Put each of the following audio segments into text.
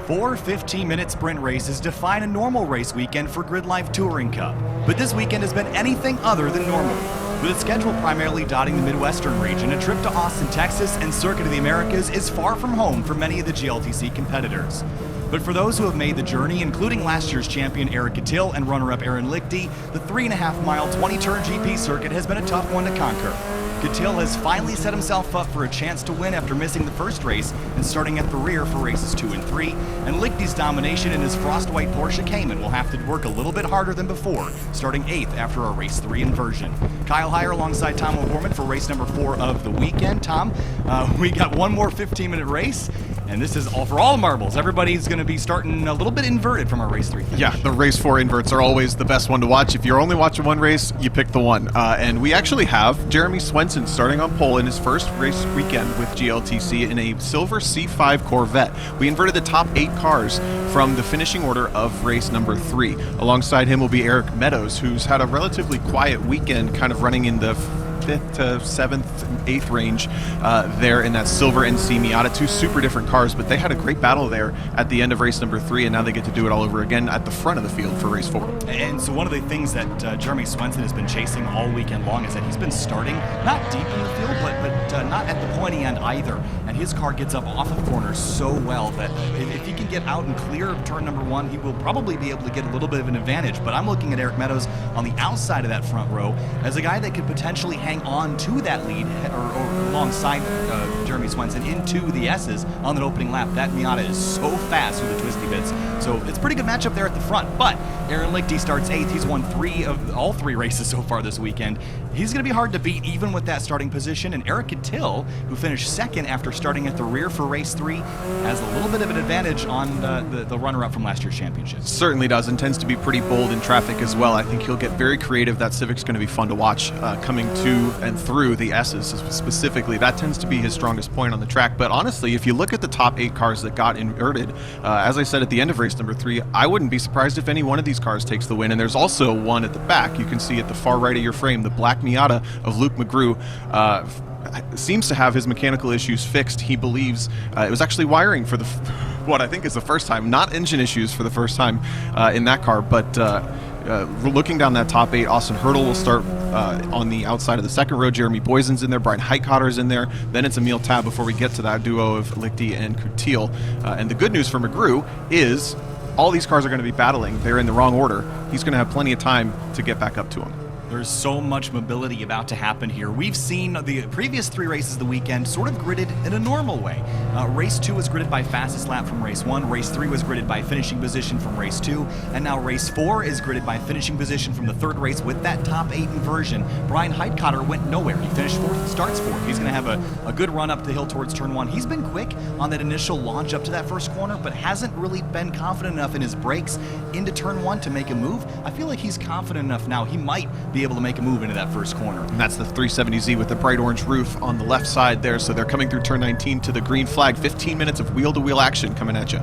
4 15-minute sprint races define a normal race weekend for Gridlife Touring Cup, but this weekend has been anything other than normal. With its schedule primarily dotting the Midwestern region, a trip to Austin, Texas and Circuit of the Americas is far from home for many of the GLTC competitors. But for those who have made the journey, including last year's champion Eric Catil and runner-up Aaron Lichty, the 3.5-mile 20-turn GP circuit has been a tough one to conquer. Catil has finally set himself up for a chance to win after missing the first race and starting at the rear for races 2 and 3, and Lichty's domination in his frost-white Porsche Cayman will have to work a little bit harder than before, starting 8th after a race 3 inversion. Kyle Heyer alongside Tom O'Gorman for race number 4 of the weekend. Tom, we got one more 15-minute race, and this is all for all marbles. Everybody's going to be starting a little bit inverted from our race 3 finish. Yeah, the race 4 inverts are always the best one to watch. If you're only watching one race, you pick the one. And we actually have Jeremy Swenson starting on pole in his first race weekend with GLTC in a silver C5 Corvette. We inverted the top 8 cars from the finishing order of race number 3. Alongside him will be Eric Meadows, who's had a relatively quiet weekend, kind of running in the 5th to 7th, 8th range there in that silver NC Miata. 2 super different cars, but they had a great battle there at the end of race number 3, and now they get to do it all over again at the front of the field for race 4. And so one of the things that Jeremy Swenson has been chasing all weekend long is that he's been starting not deep in the field, but not at the pointy end either. And his car gets up off of corners so well that if he can get out and clear of turn number 1, he will probably be able to get a little bit of an advantage. But I'm looking at Eric Meadows on the outside of that front row as a guy that could potentially hang on to that lead or alongside Jeremy Swenson into the S's on that opening lap. That Miata is so fast with the twisty bits. So it's a pretty good matchup there at the front. But Aaron Lichty starts 8th. He's won all three races so far this weekend. He's going to be hard to beat even with that starting position. And Eric Catil, who finished 2nd after starting at the rear for race 3, has a little bit of an advantage on the runner-up from last year's championship. Certainly does, and tends to be pretty bold in traffic as well. I think he'll get very creative. That Civic's going to be fun to watch coming to and through the S's specifically. That tends to be his strongest point on the track. But honestly, if you look at the top 8 cars that got inverted, as I said at the end of race number 3, I wouldn't be surprised if any one of these cars takes the win. And there's also one at the back. You can see at the far right of your frame, the black Miata of Luke McGrew seems to have his mechanical issues fixed. He believes it was actually wiring for what I think is the first time, not engine issues for the first time in that car. But looking down that top 8, Austin Hurdle will start on the outside of the second row. Jeremy Boysen's in there. Brian Heitcotter's in there. Then it's Emil Tab before we get to that duo of Lichty and Catil. And the good news for McGrew is all these cars are going to be battling. They're in the wrong order. He's going to have plenty of time to get back up to him. There's so much mobility about to happen here. We've seen the previous 3 races of the weekend sort of gridded in a normal way. Race 2 was gridded by fastest lap from race 1. Race 3 was gridded by finishing position from race 2. And now race 4 is gridded by finishing position from the 3rd race with that top 8 inversion. Brian Heitcotter went nowhere. He finished 4th, starts 4th. He's going to have a good run up the hill towards turn 1. He's been quick on that initial launch up to that first corner, but hasn't really been confident enough in his brakes into turn 1 to make a move. I feel like he's confident enough now. He might be able to make a move into that first corner. And that's the 370Z with the bright orange roof on the left side there. So they're coming through turn 19 to the green flag. 15 minutes of wheel-to-wheel action coming at you.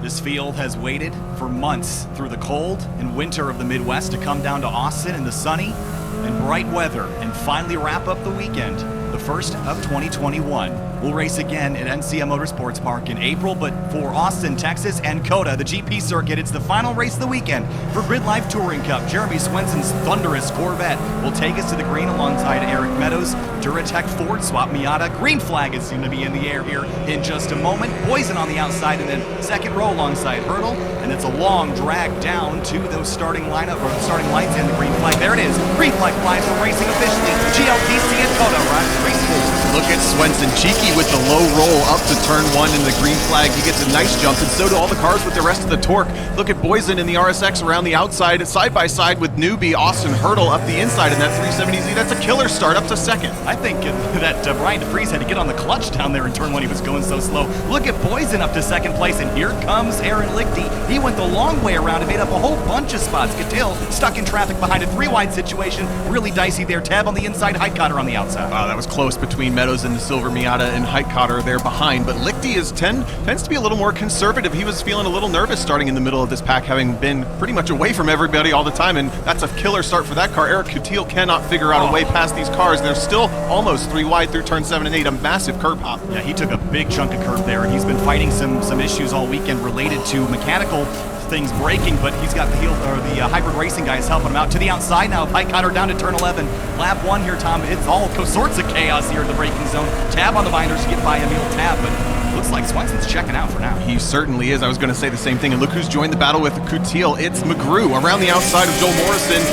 This field has waited for months through the cold and winter of the Midwest to come down to Austin in the sunny and bright weather and finally wrap up the weekend, the first of 2021. We'll race again at NCM Motorsports Park in April, but for Austin, Texas, and Cota, the GP circuit, it's the final race of the weekend for Gridlife Touring Cup. Jeremy Swenson's thunderous Corvette will take us to the green alongside Eric Meadows' Duratec Ford Swap Miata. Green flag is going to be in the air here in just a moment. Poison on the outside, and then second row alongside Hurdle, and it's a long drag down to those starting lineup or starting lights and the green flag. There it is. Green flag flies for racing officially. GLTC and Cota, right? Race 4. Look at Swenson, cheeky with the low roll up to turn 1 in the green flag. He gets a nice jump, and so do all the cars with the rest of the torque. Look at Boysen in the RSX around the outside, side by side with newbie Austin Hurdle up the inside in that 370Z. That's a killer start up to 2nd. I think that Brian DeFries had to get on the clutch down there in turn 1. He was going so slow. Look at Boysen up to 2nd place, and here comes Aaron Lichty. He went the long way around and made up a whole bunch of spots. Catil stuck in traffic behind a 3-wide situation. Really dicey there. Tab on the inside, Heitcotter on the outside. Wow, that was close between Meadows and the silver Miata, and Heitkotter there behind. But Lichty tends to be a little more conservative. He was feeling a little nervous starting in the middle of this pack, having been pretty much away from everybody all the time, and that's a killer start for that car. Eric Coutil cannot figure out a way past these cars. They're still almost 3 wide through turn 7 and 8, a massive curb hop. Yeah, he took a big chunk of curb there, and he's been fighting some issues all weekend related to mechanical things breaking, but he's got the hybrid racing guys helping him out. To the outside now, Heitkotter down to turn 11. Lap 1 here, Tom. It's all sorts of chaos here in the braking zone. Tab on the binders to get by Emil Tab, but looks like Swenson's checking out for now. He certainly is. I was going to say the same thing. And look who's joined the battle with Coutil. It's McGrew around the outside of Joel Morrison.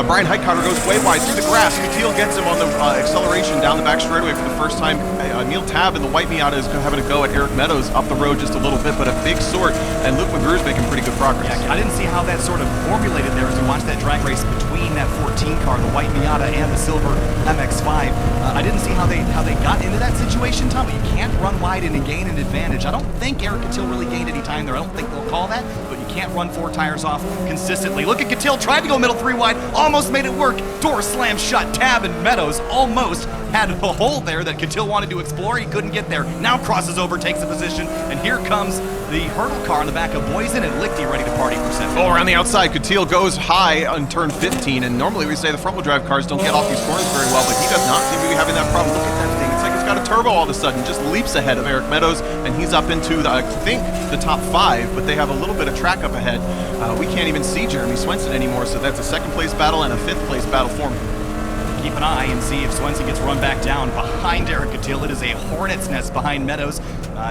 Brian Heitkotter goes way wide through the grass. Coutil gets him on the acceleration down the back straightaway for the first time. Neil Tab in the white Miata is having a go at Eric Meadows up the road just a little bit, but a big sort. And Luke McGrew's making pretty good progress. Yeah, I didn't see how that sort of formulated there as you watched that drag race between that 14 car, the white Miata, and the silver MX5. I didn't see how they got into that situation, Tom, but you can't run wide and gain an advantage. I don't think Eric Coutil really gained any time there. I don't think they'll call that, but you can't run 4 tires off consistently. Look at Coutil, tried to go middle 3 wide, almost made it work. Door slammed shut. Tab and Meadows almost had a hole there that Coutil wanted to explore. He couldn't get there. Now crosses over, takes a position, and here comes the hurdle car on the back of Boysen and Lichty ready to party for 7. Oh, around the outside, Coutil goes high on turn 15, and normally we say the front-wheel drive cars don't get off these corners very well, but he does not seem to be having that problem. Look at that thing. It's like it's got a turbo all of a sudden, just leaps ahead of Eric Meadows, and he's up into, I think, the top 5, but they have a little bit of track up ahead. We can't even see Jeremy Swenson anymore, so that's a second-place battle and a fifth-place battle for me. Keep an eye and see if Swenson gets run back down behind Eric Coutil. It is a hornet's nest behind Meadows.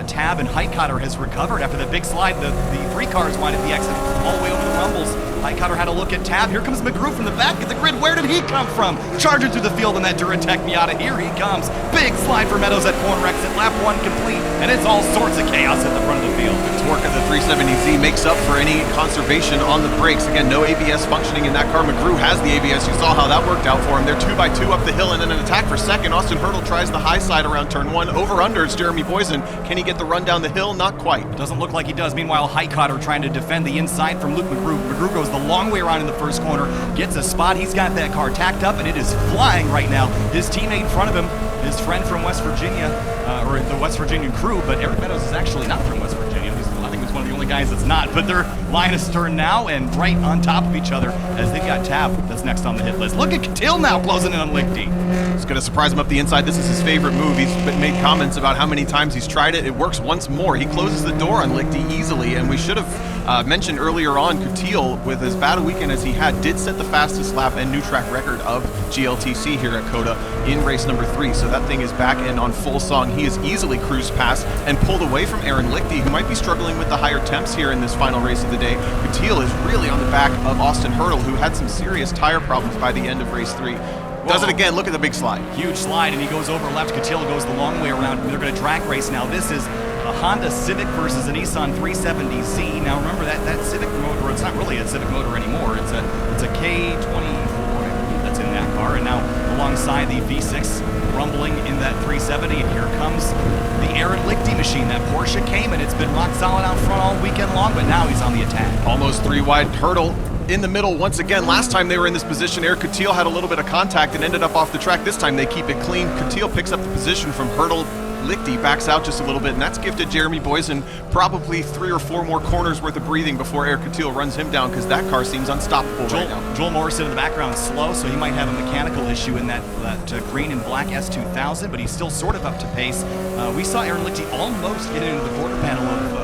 Tab and Heitkotter has recovered after that big slide. The 3 cars wide at the exit all the way over the rumbles. Heitkotter had a look at Tab. Here comes McGrew from the back of the grid. Where did he come from? Charging through the field in that Duratec Miata. Here he comes. Big slide for Meadows at corner exit. Lap 1 complete, and it's all sorts of chaos at the front of the field. The torque of the 370Z makes up for any conservation on the brakes. Again, no ABS functioning in that car. McGrew has the ABS. You saw how that worked out for him. They're 2x2 up the hill, and then an attack for second. Austin Hurdle tries the high side around turn 1. Over-under, it's Jeremy Boysen. Can he get the run down the hill? Not quite. Doesn't look like he does. Meanwhile, Heitkotter trying to defend the inside from Luke McGrew. McGrew goes the long way around in the first corner, gets a spot. He's got that car tacked up, and it is flying right now. His teammate in front of him, his friend from West Virginia, or the West Virginian crew, but Eric Meadows is actually not from West Virginia. I think he's one of the only guys that's not, but they're line astern now and right on top of each other as they've got Tab that's next on the hit list. Look at Coutil now closing in on Lichty. He's going to surprise him up the inside. This is his favorite move. He's made comments about how many times he's tried it. It works once more. He closes the door on Lichty easily, and we should have mentioned earlier on, Coutil, with as bad a weekend as he had, did set the fastest lap and new track record of GLTC here at Cota in race number 3. So that thing is back and on full song. He has easily cruised past and pulled away from Aaron Lichty, who might be struggling with the higher temps here in this final race of the day. Coutil is really on the back of Austin Hurdle, who had some serious tire problems by the end of race 3. Does it again. Look at the big slide. Huge slide, and he goes over left. Coutil goes the long way around. They're going to drag race now. This is a Honda Civic versus a Nissan 370Z. Now remember that Civic motor, it's not really a Civic motor anymore. It's a K24 that's in that car. And now alongside the V6 rumbling in that 370, and here comes the Aaron Lichty machine, that Porsche Cayman. It's been rock solid out front all weekend long, but now he's on the attack. Almost 3 wide. Hurdle in the middle once again. Last time they were in this position, Eric Coutil had a little bit of contact and ended up off the track. This time they keep it clean. Coutil picks up the position from Hurdle. Lichty backs out just a little bit, and that's gifted Jeremy Boysen probably 3 or 4 more corners worth of breathing before Eric Coutil runs him down, because that car seems unstoppable right now. Joel Morrison in the background slow, so he might have a mechanical issue in that green and black S2000, but he's still sort of up to pace. We saw Aaron Lichty almost get into the quarter panel of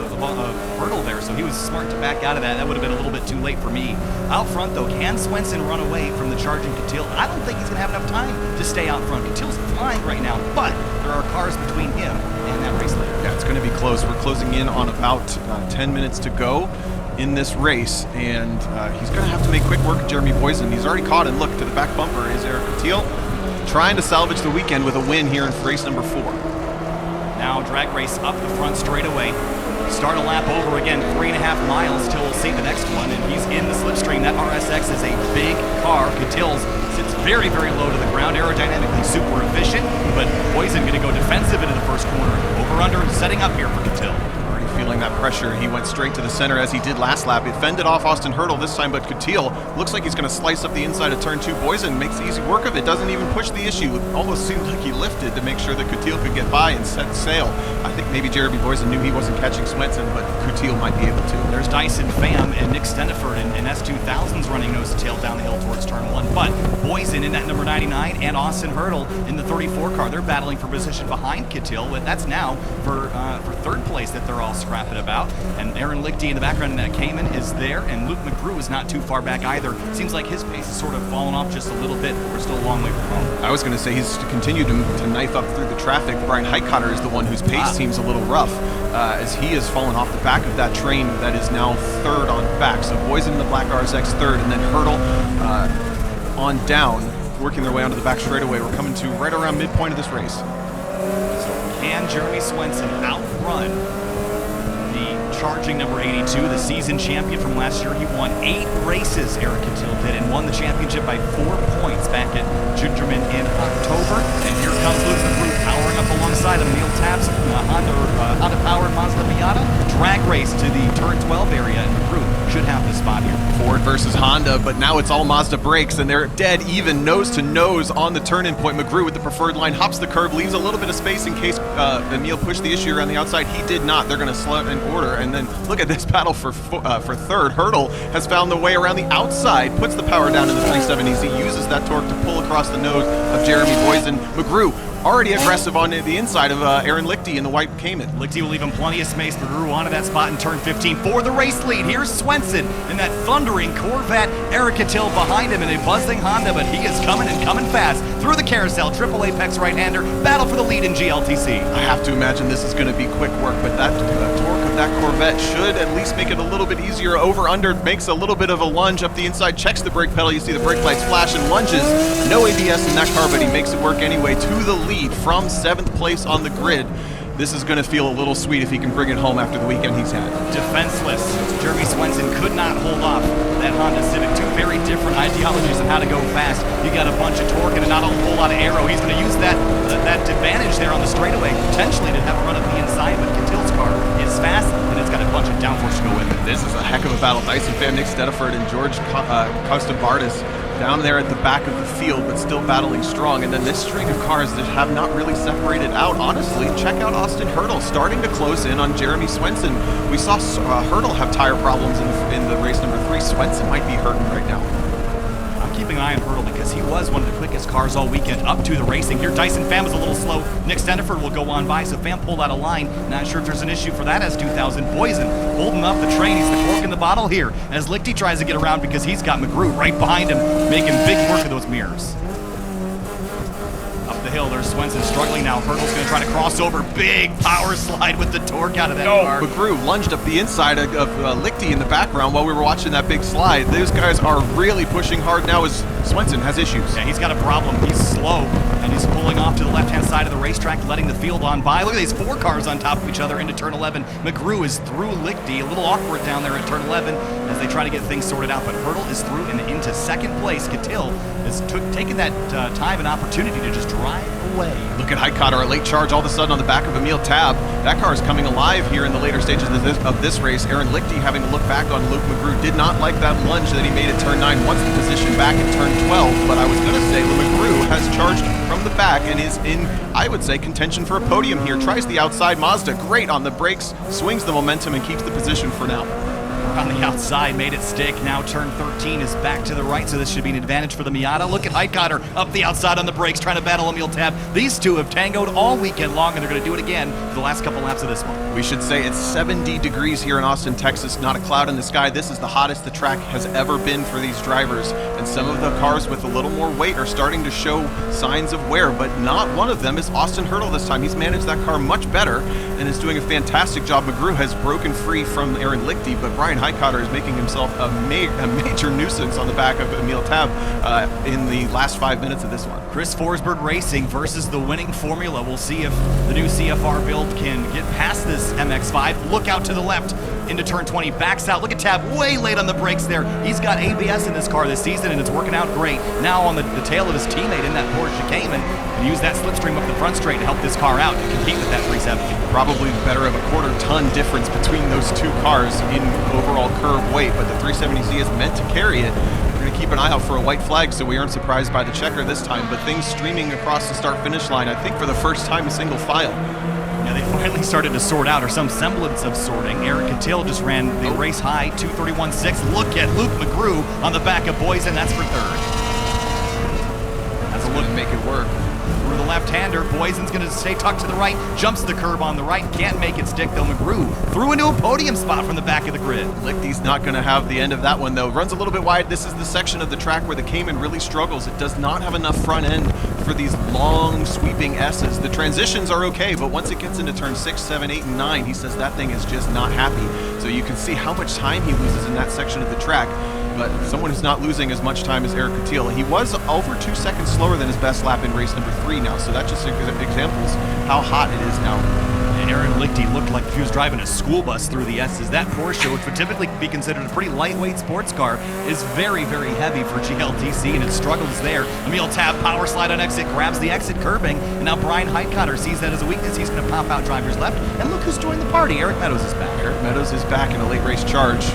Hurdle there, so he was smart to back out of that. That would have been a little bit too late for me. Out front, though, can Swenson run away from the charging Coutil? I don't think he's going to have enough time to stay out front. Coutil's flying right now, but there are cars between him and that race leader. Yeah, it's going to be close. We're closing in on about 10 minutes to go in this race, and he's going to have to make quick work of Jeremy Boysen. He's already caught, and look, to the back bumper is Eric Coutil, trying to salvage the weekend with a win here in race number 4. Now drag race up the front straightaway. Start a lap over again, 3.5 miles till we'll see the next one, and he's in the slipstream. That RSX is a big car. Coutil's sits very, very low to the ground, aerodynamically super efficient, but Boysen going to go defensive into the first corner. Over-under setting up here for Coutil. feeling that pressure. He went straight to the center as he did last lap. It fended off Austin Hurdle this time, but Coutil looks like he's going to slice up the inside of turn 2. Boysen makes easy work of it, doesn't even push the issue. It almost seemed like he lifted to make sure that Coutil could get by and set sail. I think maybe Jeremy Boysen knew he wasn't catching Swenson, but Coutil might be able to. There's Dyson Pham and Nick Steneford in S2000s running nose to tail down the hill towards turn 1. But Boysen in that number 99 and Austin Hurdle in the 34 car, they're battling for position behind Coutil. But that's now for third place that they're all scrapping about. And Aaron Lichty in the background in that Cayman is there, and Luke McGrew is not too far back either. Seems like his pace has sort of fallen off just a little bit, but we're still a long way from home. I was going to say he's continued to knife up through the traffic. Brian Heitkotter is the one whose pace seems a little rough, as he has fallen off the back of that train that is now third on back. So Boysen in the black RSX third, and then Hurdle on down, working their way onto the back straightaway. We're coming to right around midpoint of this race. So can Jeremy Swenson outrun the charging number 82, the season champion from last year? He won 8 races, Eric Coutil did, and won the championship by 4 points back at Gingerman in October. And here comes Luke McGrew powering up alongside him. Neil Tapp's Honda-powered Mazda Miata. Drag race to the turn 12 area, and McGrew should have the spot here. Ford versus Honda, but now it's all Mazda brakes, and they're dead even nose to nose on the turn-in point. McGrew with the preferred line hops the curb, leaves a little bit of space in case Emil pushed the issue around the outside. He did not. They're going to slow it in order, and then look at this battle for third. Hurdle has found the way around the outside, puts the power down in the 370s. He uses that torque to pull across the nose of Jeremy Boysen. McGrew already aggressive on the inside of Aaron Lichty in the white Cayman. Lichty will leave him plenty of space. McGrew onto that spot in turn 15 for the race lead. Here's Swenson in that thundering Corvette. Eric Coutil behind him in a buzzing Honda, but he is coming and coming fast through the carousel. Triple Apex right-hander, battle for the lead in GLTC. I have to imagine this is going to be quick work, but that torque of that Corvette should at least make it a little bit easier. Over-under makes a little bit of a lunge up the inside, checks the brake pedal. You see the brake lights flash and lunges. No ABS in that car, but he makes it work anyway to the lead from 7th place on the grid. This is going to feel a little sweet if he can bring it home after the weekend he's had. Defenseless. Jeremy Swenson could not hold off that Honda Civic. 2 very different ideologies on how to go fast. You got a bunch of torque and not a whole lot of aero. He's going to use that advantage there on the straightaway, potentially to have a run up the inside, but Coutil's car is fast and it's got a bunch of downforce to go with it. This is a heck of a battle. Dyson Pham, Nick Steneford, and George Costabardis down there at the back of the field, but still battling strong. And then this string of cars that have not really separated out. Honestly, check out Austin Hurdle starting to close in on Jeremy Swenson. We saw Hurdle have tire problems in the race number 3. Swenson might be hurting right now. I'm keeping an eye on Hurdle because he was one of the quickest cars all weekend up to the racing. Here, Dyson Pham is a little slow. Nick Steneford will go on by, so Pham pulled out of line. Not sure if there's an issue for that S2000. Boysen holding up the train. He's the cork in the bottle here as Lichty tries to get around because he's got McGrew right behind him, making big work of those mirrors. Up the hill, there's Swenson struggling now. Hurdle's going to try to cross over. Big power slide with the torque out of that car. McGrew lunged up the inside of Lichty in the background while we were watching that big slide. Those guys are really pushing hard now as Swenson has issues. Yeah, he's got a problem. He's slow, and he's pulling off to the left-hand side of the racetrack, letting the field on by. Look at these 4 cars on top of each other into turn 11. McGrew is through Lichty, a little awkward down there at turn 11 as they try to get things sorted out, but Hurdle is through and into 2nd place. Coutil has taken that time and opportunity to just drive away. Look at Heitkotter, a late charge all of a sudden on the back of Emil Tabb. That car is coming alive here in the later stages of this race. Aaron Lichty having to look back on Luke McGrew. Did not like that lunge that he made at turn 9. Wants the position back in turn 12, but I was going to say McGrew has charged from the back and is in, I would say, contention for a podium here. Tries the outside. Mazda great on the brakes, swings the momentum and keeps the position for now. On the outside, made it stick. Now turn 13 is back to the right, so this should be an advantage for the Miata. Look at Heitkotter up the outside on the brakes, trying to battle Emil Tabb. These two have tangoed all weekend long, and they're going to do it again for the last couple laps of this one. We should say it's 70 degrees here in Austin, Texas. Not a cloud in the sky. This is the hottest the track has ever been for these drivers, and some of the cars with a little more weight are starting to show signs of wear, but not one of them is Austin Hurdle this time. He's managed that car much better and is doing a fantastic job. McGrew has broken free from Aaron Lichty, but Brian Highcotter is making himself a major nuisance on the back of Emil Tab in the last 5 minutes of this one. Chris Forsberg Racing versus the winning formula. We'll see if the new CFR build can get past this MX5. Look out to the left into turn 20, backs out. Look at Tab, way late on the brakes there. He's got ABS in this car this season, and it's working out great. Now on the tail of his teammate in that Porsche Cayman, and use that slipstream up the front straight to help this car out and compete with that 370. Probably better of a quarter-ton difference between those two cars in overall curve weight, but the 370Z is meant to carry it. We're going to keep an eye out for a white flag so we aren't surprised by the checker this time, but things streaming across the start-finish line, I think for the first time in single file. Yeah, they finally started to sort out, or some semblance of sorting. Eric Catil just ran the race high, 2:31.6. Look at Luke McGrew on the back of Boysen, that's for third. That's a look, make it work. Through the left-hander, Boysen's going to stay tucked to the right, jumps the curb on the right, can't make it stick though. McGrew threw into a podium spot from the back of the grid. Lichty's not going to have the end of that one though. Runs a little bit wide. This is the section of the track where the Cayman really struggles. It does not have enough front end for these long sweeping S's. The transitions are okay, but once it gets into turn 6, 7, 8, and 9, he says that thing is just not happy. So you can see how much time he loses in that section of the track. But someone who's not losing as much time as Eric Catil. He was over 2 seconds slower than his best lap in race number 3 now, so that just examples how hot it is now. And Aaron Lichty looked like he was driving a school bus through the S's. That Porsche, which would typically be considered a pretty lightweight sports car, is very, very heavy for GLTC, and it struggles there. Emil Tab, power slide on exit, grabs the exit curbing, and now Brian Highcotter sees that as a weakness. He's going to pop out driver's left, and look who's joined the party. Eric Meadows is back. Eric Meadows is back in a late race charge.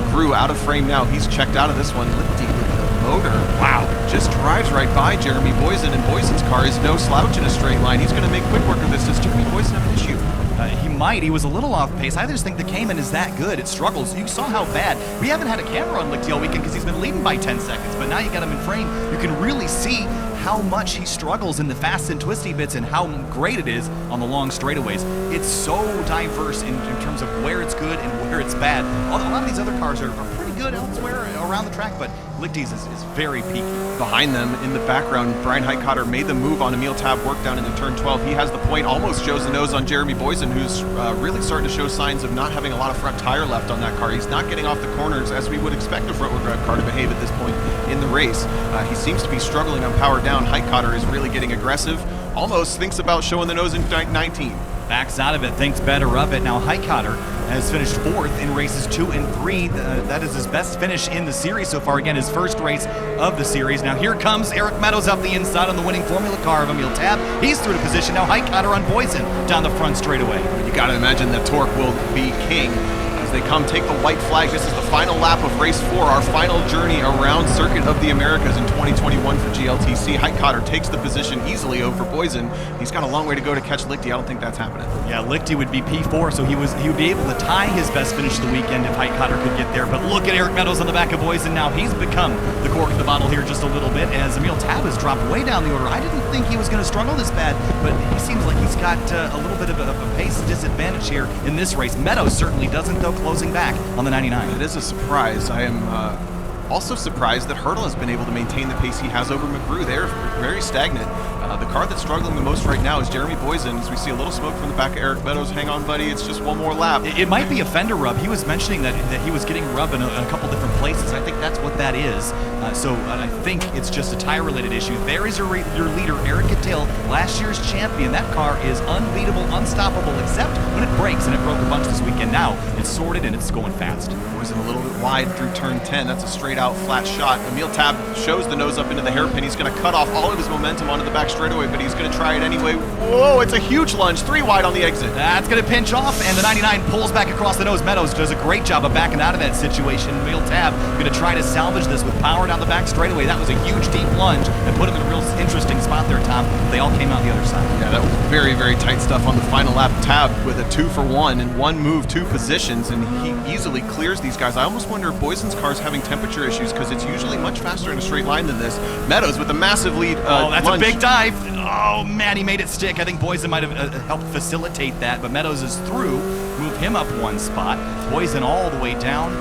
McGrew out of frame now. He's checked out of this one. Lichty with the motor. Wow. Just drives right by Jeremy Boysen, and Boysen's car is no slouch in a straight line. He's going to make quick work of this. Does Jeremy Boysen have an issue? He might. He was a little off pace. I just think the Cayman is that good. It struggles. You saw how bad. We haven't had a camera on Lichty all weekend because he's been leading by 10 seconds, but now you got him in frame. You can really see how much he struggles in the fast and twisty bits and how great it is on the long straightaways. It's so diverse in terms of where it's good and where it's bad. A lot of these other cars are pretty good elsewhere around the track, but Lichty's is very peaky. Behind them, in the background, Brian Highcotter made the move on Emil Tab, work down into turn 12. He has the point, almost shows the nose on Jeremy Boysen, who's really starting to show signs of not having a lot of front tire left on that car. He's not getting off the corners as we would expect a front-wheel drive car to behave at this point in the race. He seems to be struggling on power down. Highcotter is really getting aggressive, almost thinks about showing the nose in 19. Backs out of it, thinks better of it. Now Highcotter has finished 4th in races 2 and 3. That is his best finish in the series so far. Again, his first race of the series. Now here comes Eric Meadows out the inside on the winning formula car of Emil Tab. He's through to position. Now Highcotter on Boysen down the front straightaway. You got to imagine that torque will be king as they come take the white flag. This is the final lap of race 4, our final journey around Circuit of the Americas in 2021 for GLTC. Highcotter takes the position easily over Boysen. He's got a long way to go to catch Lichty. I don't think that's happening. Yeah, Lichty would be P4, so he would be able to tie his best finish of the weekend if Highcotter could get there. But look at Eric Meadows on the back of Boysen now. He's become the cork in the bottle here just a little bit as Emil Tab has dropped way down the order. I didn't think he was going to struggle this bad, but he seems like he's got a little bit of a pace disadvantage here in this race. Meadows certainly doesn't, though, closing back on the 99. It is a surprise. I am also surprised that Hurdle has been able to maintain the pace he has over McGrew. They're very stagnant. The car that's struggling the most right now is Jeremy Boysen. As we see a little smoke from the back of Eric Meadows. Hang on, buddy. It's just one more lap. It might be a fender rub. He was mentioning that he was getting rub in a couple different places. I think that's what that is. So I think it's just a tire-related issue. There is your leader, Eric Catil, last year's champion. That car is unbeatable, unstoppable, except when it breaks, and it broke a bunch this weekend. Now it's sorted and it's going fast. Boysen a little bit wide through turn 10. That's a straight-out flat shot. Emil Tab shows the nose up into the hairpin. He's going to cut off all of his momentum onto the back straightaway, but he's going to try it anyway. Whoa, it's a huge lunge. 3 wide on the exit. That's going to pinch off, and the 99 pulls back across the nose. Meadows does a great job of backing out of that situation. Emil Tab going to try to salvage this with power down the back straightaway. That was a huge, deep lunge that put him in a real interesting spot there, Tom. They all came out the other side. Yeah, that was very, very tight stuff on the final lap. Tab with a 2-for-1 in one move, 2 positions, and he easily clears these guys. I almost wonder if Boysen's car is having temperature issues because it's usually much faster in a straight line than this. Meadows with a massive lead. Oh, that's lunge. a big dive. Oh, man, he made it stick. I think Boysen might have helped facilitate that, but Meadows is through. Move him up 1 spot. Boysen all the way down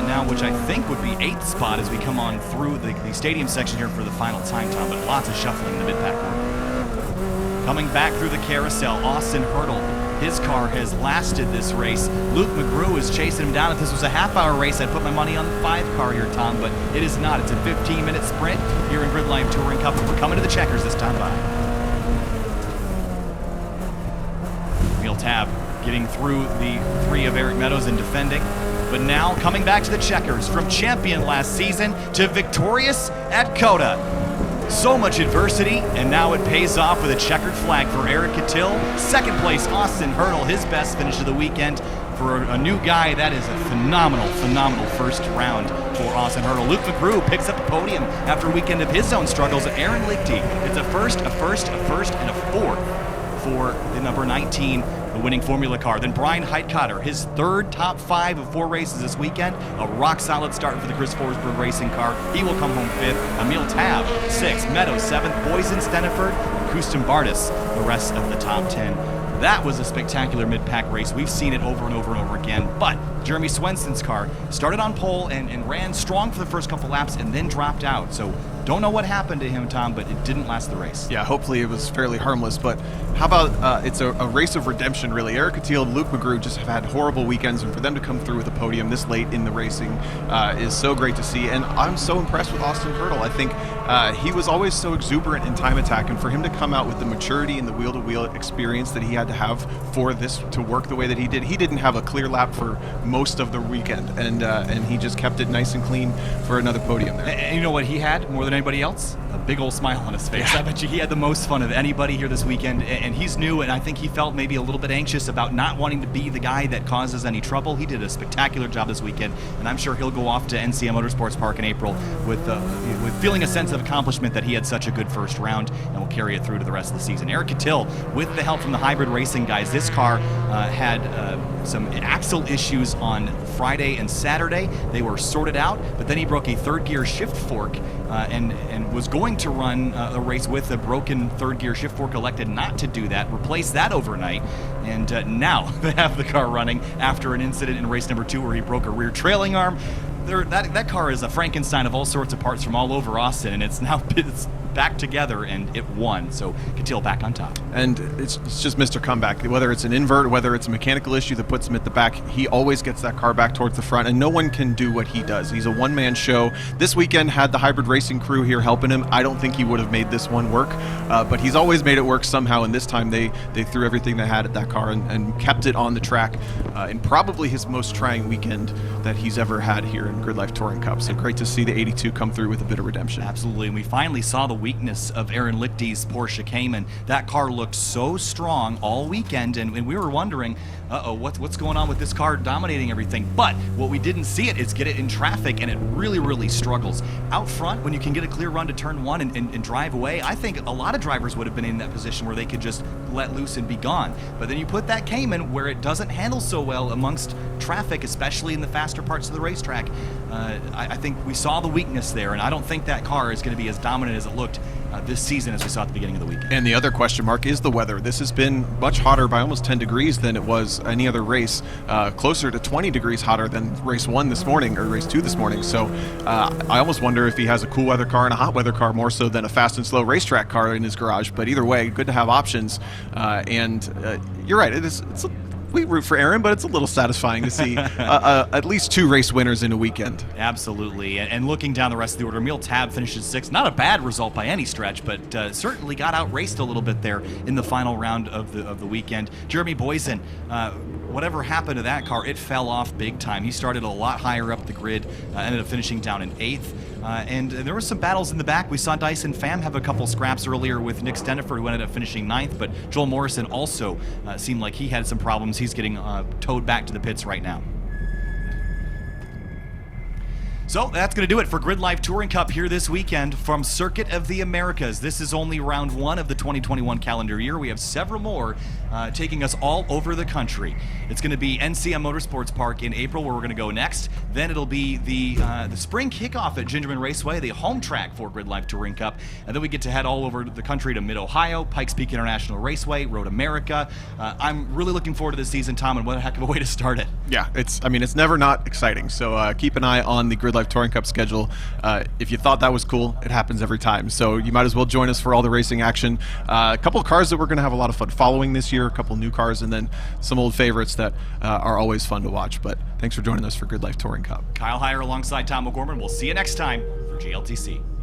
now, which I think would be 8th spot as we come on through the stadium section here for the final time, Tom, but lots of shuffling in the mid-pack order. Coming back through the carousel, Austin Hurdle his car has lasted this race. Luke McGrew is chasing him down. If this was a half-hour race, I'd put my money on the 5 car here, Tom, but it is not. It's a 15-minute sprint here in Gridlife Touring Cup, and we're coming to the checkers this time by. Neil Tab getting through the 3 of Eric Meadows and defending. But now coming back to the checkers, from champion last season to victorious at Cota. So much adversity, and now it pays off with a checkered flag for Eric Cattell. Second place, Austin Hurdle, his best finish of the weekend. For a new guy, that is a phenomenal first round for Austin Hurdle. Luke McGrew picks up a podium after a weekend of his own struggles. Aaron Lichty, it's a first, and a fourth for the number 19, the winning Formula car. Then Brian Heitkotter, his third top 5 of 4 races this weekend. A rock-solid start for the Chris Forsberg racing car. He will come home 5th. Emil Tab, 6th. Meadows, 7th. Boysen, Steniford, and Kustin Bardis, the rest of the top 10. That was a spectacular mid-pack race. We've seen it over and over and over again. But Jeremy Swenson's car started on pole and ran strong for the first couple laps and then dropped out. So don't know what happened to him, Tom, but it didn't last the race. Yeah, hopefully it was fairly harmless. But how about it's a race of redemption, really. Eric Cattell and Luke McGrew just have had horrible weekends, and for them to come through with a podium this late in the racing is so great to see. And I'm so impressed with Austin Hurdle. I think he was always so exuberant in time attack, and for him to come out with the maturity and the wheel-to-wheel experience that he had to have for this to work the way that he did. He didn't have a clear lap for most of the weekend, and he just kept it nice and clean for another podium there. And you know what he had more than anybody else? A big old smile on his face. Yeah. I bet you he had the most fun of anybody here this weekend, and he's new, and I think he felt maybe a little bit anxious about not wanting to be the guy that causes any trouble. He did a spectacular job this weekend, and I'm sure he'll go off to NCM Motorsports Park in April with feeling a sense of accomplishment that he had such a good first round, and will carry it through to the rest of the season. Eric Cattell, with the help from the hybrid racing guys, this car had some axle issues on Friday and Saturday. They were sorted out, but then he broke a third gear shift fork and was going to run a race with a broken third gear shift fork, elected not to do that, replaced that overnight, and now they have the car running after an incident in race number 2 where he broke a rear trailing arm. That car is a Frankenstein of all sorts of parts from all over Austin, and it's back together, and it won. So Cattell back on top. And it's just Mr. Comeback. Whether it's an invert, whether it's a mechanical issue that puts him at the back, he always gets that car back towards the front, and no one can do what he does. He's a one-man show. This weekend had the hybrid racing crew here helping him. I don't think he would have made this one work, but he's always made it work somehow, and this time they threw everything they had at that car and kept it on the track in probably his most trying weekend that he's ever had here in Gridlife Touring Cup. So great to see the 82 come through with a bit of redemption. Absolutely, and we finally saw the weakness of Aaron Lichty's Porsche Cayman. That car looked so strong all weekend, and we were wondering, what's going on with this car dominating everything? But what we didn't see is get it in traffic, and it really struggles. Out front, when you can get a clear run to turn 1 and drive away, I think a lot of drivers would have been in that position where they could just let loose and be gone. But then you put that Cayman where it doesn't handle so well amongst traffic, especially in the faster parts of the racetrack. I think we saw the weakness there, and I don't think that car is going to be as dominant as it looked this season as we saw at the beginning of the weekend. And the other question mark is the weather. This has been much hotter by almost 10 degrees than it was any other race, closer to 20 degrees hotter than race 1 this morning, or race 2 this morning. So I almost wonder if he has a cool weather car and a hot weather car more so than a fast and slow racetrack car in his garage. But either way, good to have options. You're right, we root for Aaron, but it's a little satisfying to see at least 2 race winners in a weekend. Absolutely, and looking down the rest of the order, Emil Tab finishes 6th. Not a bad result by any stretch, but certainly got outraced a little bit there in the final round of the weekend. Jeremy Boysen, whatever happened to that car, it fell off big time. He started a lot higher up the grid, ended up finishing down in 8th. And there were some battles in the back. We saw Dyson Pham have a couple scraps earlier with Nick Steniford, who ended up finishing 9th, but Joel Morrison also seemed like he had some problems. He's getting towed back to the pits right now. So that's going to do it for Gridlife Touring Cup here this weekend from Circuit of the Americas. This is only round 1 of the 2021 calendar year. We have several more taking us all over the country. It's going to be NCM Motorsports Park in April, where we're going to go next. Then it'll be the spring kickoff at Gingerman Raceway, the home track for Gridlife Touring Cup. And then we get to head all over the country to Mid-Ohio, Pikes Peak International Raceway, Road America. I'm really looking forward to this season, Tom, and what a heck of a way to start it. Yeah, it's never not exciting. So keep an eye on the Gridlife Gridlife Touring Cup schedule. If you thought that was cool, it happens every time. So you might as well join us for all the racing action. A couple of cars that we're going to have a lot of fun following this year, a couple new cars, and then some old favorites that are always fun to watch. But thanks for joining us for Gridlife Touring Cup. Kyle Heyer alongside Tom O'Gorman. We'll see you next time for GLTC.